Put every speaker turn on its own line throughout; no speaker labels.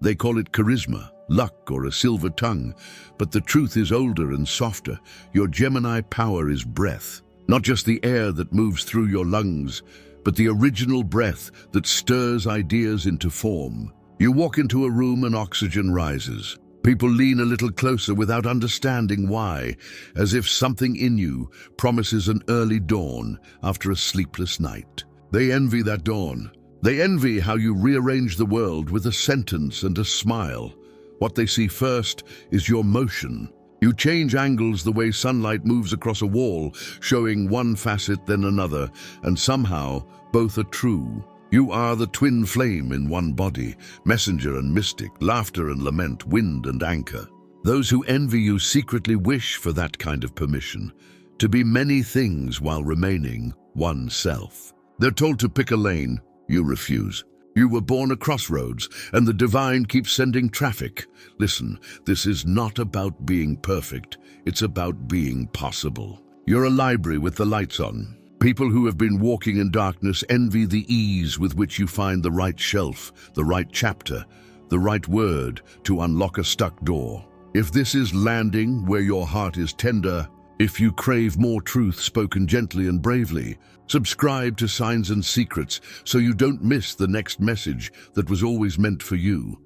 They call it charisma, luck, or a silver tongue, but the truth is older and softer. Your Gemini power is breath, not just the air that moves through your lungs, but the original breath that stirs ideas into form. You walk into a room and oxygen rises. People lean a little closer without understanding why, as if something in you promises an early dawn after a sleepless night. They envy that dawn. They envy how you rearrange the world with a sentence and a smile. What they see first is your motion. You change angles the way sunlight moves across a wall, showing one facet then another, and somehow both are true. You are the twin flame in one body, messenger and mystic, laughter and lament, wind and anchor. Those who envy you secretly wish for that kind of permission, to be many things while remaining oneself. They're told to pick a lane. You refuse. You were born a crossroads, and the divine keeps sending traffic. Listen, this is not about being perfect. It's about being possible. You're a library with the lights on. People who have been walking in darkness envy the ease with which you find the right shelf, the right chapter, the right word to unlock a stuck door. If this is landing where your heart is tender, if you crave more truth spoken gently and bravely, subscribe to Signs and Secrets so you don't miss the next message that was always meant for you.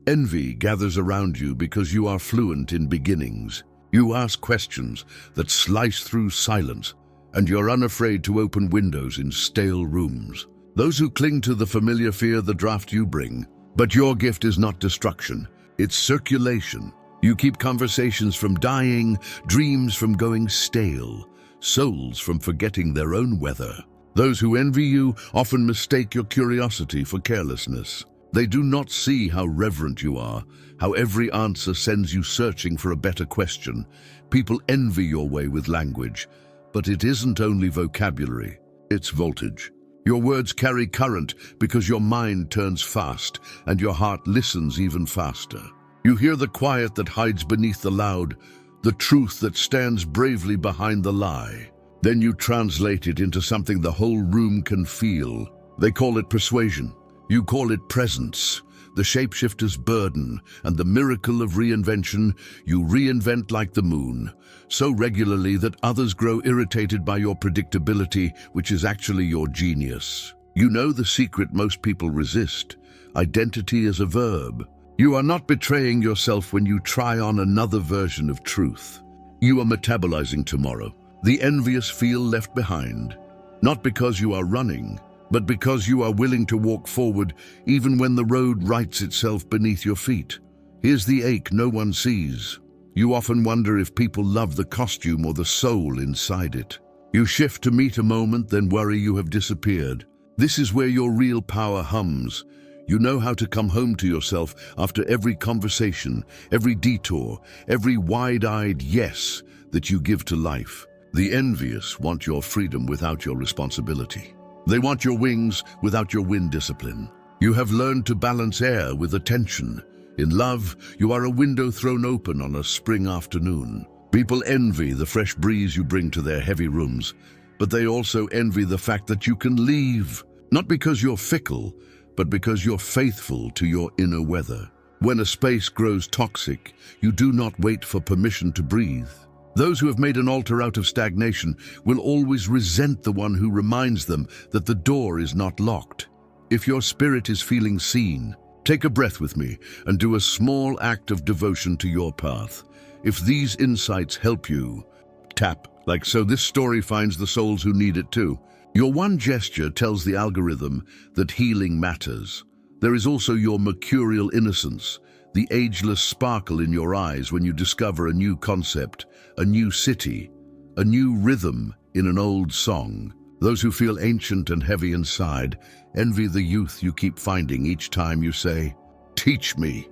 Envy gathers around you because you are fluent in beginnings. You ask questions that slice through silence, and you're unafraid to open windows in stale rooms. Those who cling to the familiar fear the draft you bring. But your gift is not destruction, it's circulation. You keep conversations from dying, dreams from going stale, souls from forgetting their own weather. Those who envy you often mistake your curiosity for carelessness. They do not see how reverent you are, how every answer sends you searching for a better question. People envy your way with language, but it isn't only vocabulary, it's voltage. Your words carry current because your mind turns fast and your heart listens even faster. You hear the quiet that hides beneath the loud, the truth that stands bravely behind the lie. Then you translate it into something the whole room can feel. They call it persuasion. You call it presence, the shapeshifter's burden, and the miracle of reinvention. You reinvent like the moon, so regularly that others grow irritated by your predictability, which is actually your genius. You know the secret most people resist: identity as a verb. You are not betraying yourself when you try on another version of truth. You are metabolizing tomorrow. The envious feel left behind, not because you are running, but because you are willing to walk forward even when the road rights itself beneath your feet. Here's the ache no one sees. You often wonder if people love the costume or the soul inside it. You shift to meet a moment, then worry you have disappeared. This is where your real power hums. You know how to come home to yourself after every conversation, every detour, every wide-eyed yes that you give to life. The envious want your freedom without your responsibility. They want your wings without your wind discipline. You have learned to balance air with attention. In love, you are a window thrown open on a spring afternoon. People envy the fresh breeze you bring to their heavy rooms, but they also envy the fact that you can leave, not because you're fickle, but because you're faithful to your inner weather. When a space grows toxic, you do not wait for permission to breathe. Those who have made an altar out of stagnation will always resent the one who reminds them that the door is not locked. If your spirit is feeling seen, take a breath with me and do a small act of devotion to your path. If these insights help you, tap like so. This story finds the souls who need it too. Your one gesture tells the algorithm that healing matters. There is also your mercurial innocence, the ageless sparkle in your eyes when you discover a new concept, a new city, a new rhythm in an old song. Those who feel ancient and heavy inside envy the youth you keep finding each time you say, "Teach me."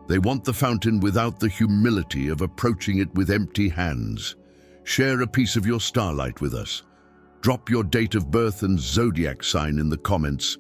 They want the fountain without the humility of approaching it with empty hands. Share a piece of your starlight with us. Drop your date of birth and zodiac sign in the comments,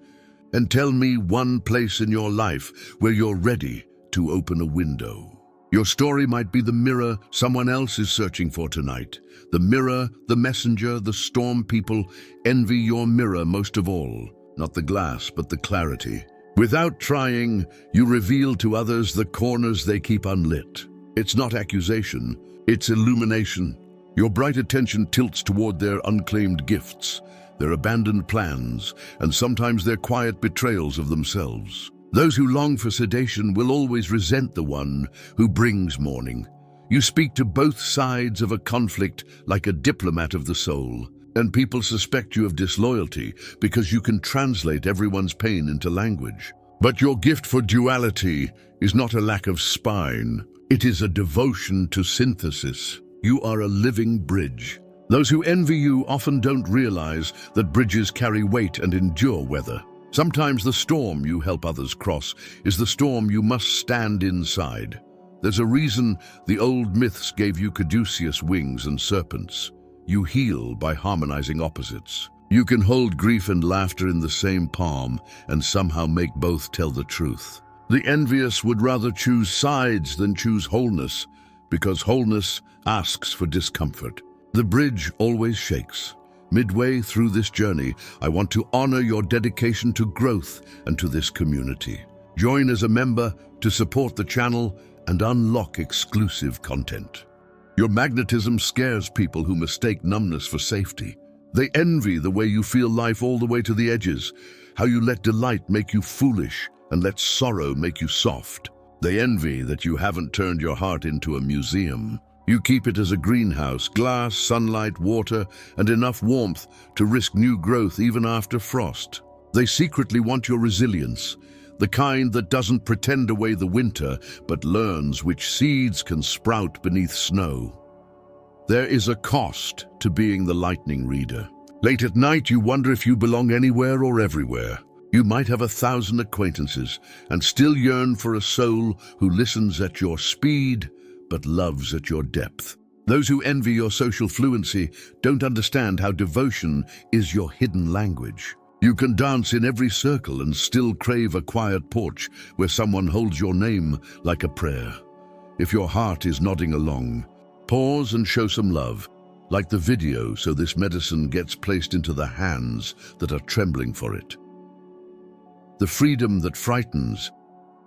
and tell me one place in your life where you're ready to open a window. Your story might be the mirror someone else is searching for tonight. The mirror, the messenger, the storm. People envy your mirror most of all. Not the glass, but the clarity. Without trying, you reveal to others the corners they keep unlit. It's not accusation, it's illumination. Your bright attention tilts toward their unclaimed gifts, their abandoned plans, and sometimes their quiet betrayals of themselves. Those who long for sedation will always resent the one who brings morning. You speak to both sides of a conflict like a diplomat of the soul, and people suspect you of disloyalty because you can translate everyone's pain into language. But your gift for duality is not a lack of spine. It is a devotion to synthesis. You are a living bridge. Those who envy you often don't realize that bridges carry weight and endure weather. Sometimes the storm you help others cross is the storm you must stand inside. There's a reason the old myths gave you caduceus wings and serpents. You heal by harmonizing opposites. You can hold grief and laughter in the same palm and somehow make both tell the truth. The envious would rather choose sides than choose wholeness, because wholeness asks for discomfort. The bridge always shakes. Midway through this journey, I want to honor your dedication to growth and to this community. Join as a member to support the channel and unlock exclusive content. Your magnetism scares people who mistake numbness for safety. They envy the way you feel life all the way to the edges, how you let delight make you foolish and let sorrow make you soft. They envy that you haven't turned your heart into a museum. You keep it as a greenhouse, glass, sunlight, water, and enough warmth to risk new growth even after frost. They secretly want your resilience, the kind that doesn't pretend away the winter, but learns which seeds can sprout beneath snow. There is a cost to being the lightning reader. Late at night, you wonder if you belong anywhere or everywhere. You might have 1,000 acquaintances and still yearn for a soul who listens at your speed, but loves at your depth. Those who envy your social fluency don't understand how devotion is your hidden language. You can dance in every circle and still crave a quiet porch where someone holds your name like a prayer. If your heart is nodding along, pause and show some love, like the video, so this medicine gets placed into the hands that are trembling for it. The freedom that frightens,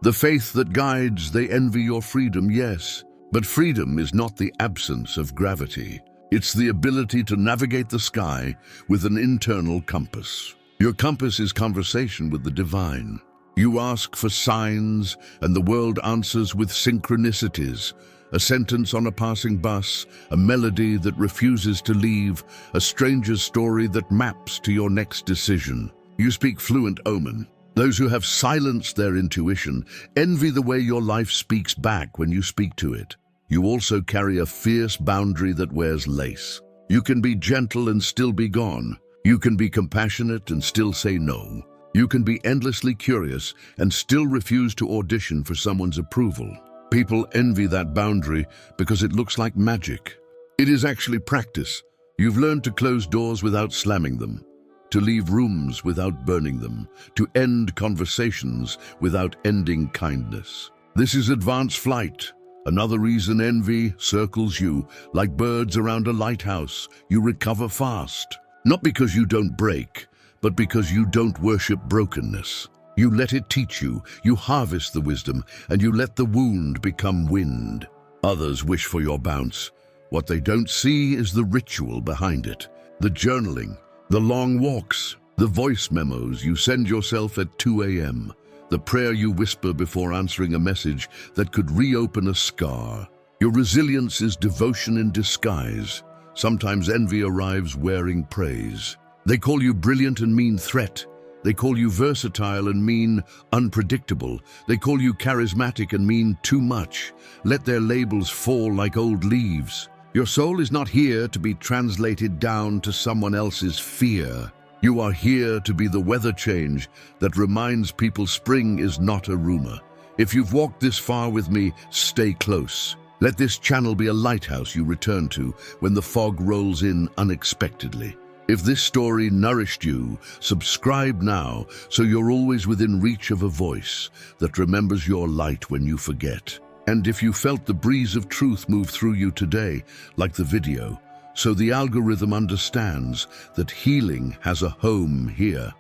the faith that guides, they envy your freedom, yes. But freedom is not the absence of gravity. It's the ability to navigate the sky with an internal compass. Your compass is conversation with the divine. You ask for signs, and the world answers with synchronicities. A sentence on a passing bus, a melody that refuses to leave, a stranger's story that maps to your next decision. You speak fluent omen. Those who have silenced their intuition envy the way your life speaks back when you speak to it. You also carry a fierce boundary that wears lace. You can be gentle and still be gone. You can be compassionate and still say no. You can be endlessly curious and still refuse to audition for someone's approval. People envy that boundary because it looks like magic. It is actually practice. You've learned to close doors without slamming them, to leave rooms without burning them, to end conversations without ending kindness. This is advanced flight. Another reason envy circles you like birds around a lighthouse. You recover fast. Not because you don't break, but because you don't worship brokenness. You let it teach you, you harvest the wisdom, and you let the wound become wind. Others wish for your bounce. What they don't see is the ritual behind it. The journaling, the long walks, the voice memos you send yourself at 2 a.m., the prayer you whisper before answering a message that could reopen a scar. Your resilience is devotion in disguise. Sometimes envy arrives wearing praise. They call you brilliant and mean threat. They call you versatile and mean unpredictable. They call you charismatic and mean too much. Let their labels fall like old leaves. Your soul is not here to be translated down to someone else's fear. You are here to be the weather change that reminds people spring is not a rumor. If you've walked this far with me, stay close. Let this channel be a lighthouse you return to when the fog rolls in unexpectedly. If this story nourished you, subscribe now so you're always within reach of a voice that remembers your light when you forget. And if you felt the breeze of truth move through you today, like the video, so the algorithm understands that healing has a home here.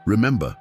Remember,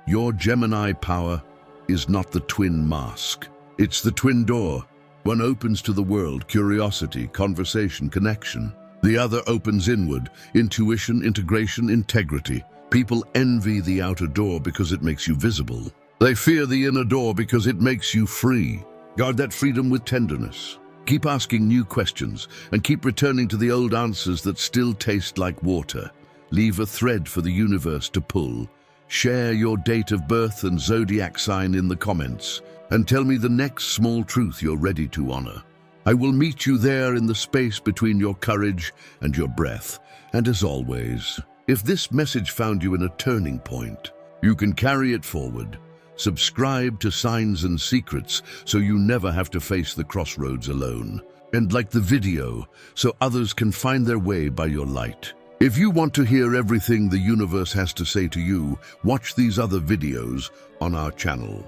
Your Gemini power is not the twin mask. It's the twin door. One opens to the world, curiosity, conversation, connection. The other opens inward, intuition, integration, integrity. People envy the outer door because it makes you visible. They fear the inner door because it makes you free. Guard that freedom with tenderness. Keep asking new questions and keep returning to the old answers that still taste like water. Leave a thread for the universe to pull. Share your date of birth and zodiac sign in the comments and tell me the next small truth you're ready to honor. I will meet you there in the space between your courage and your breath. And as always, if this message found you in a turning point, you can carry it forward. Subscribe to Signs and Secrets so you never have to face the crossroads alone. And like the video so others can find their way by your light. If you want to hear everything the universe has to say to you, watch these other videos on our channel.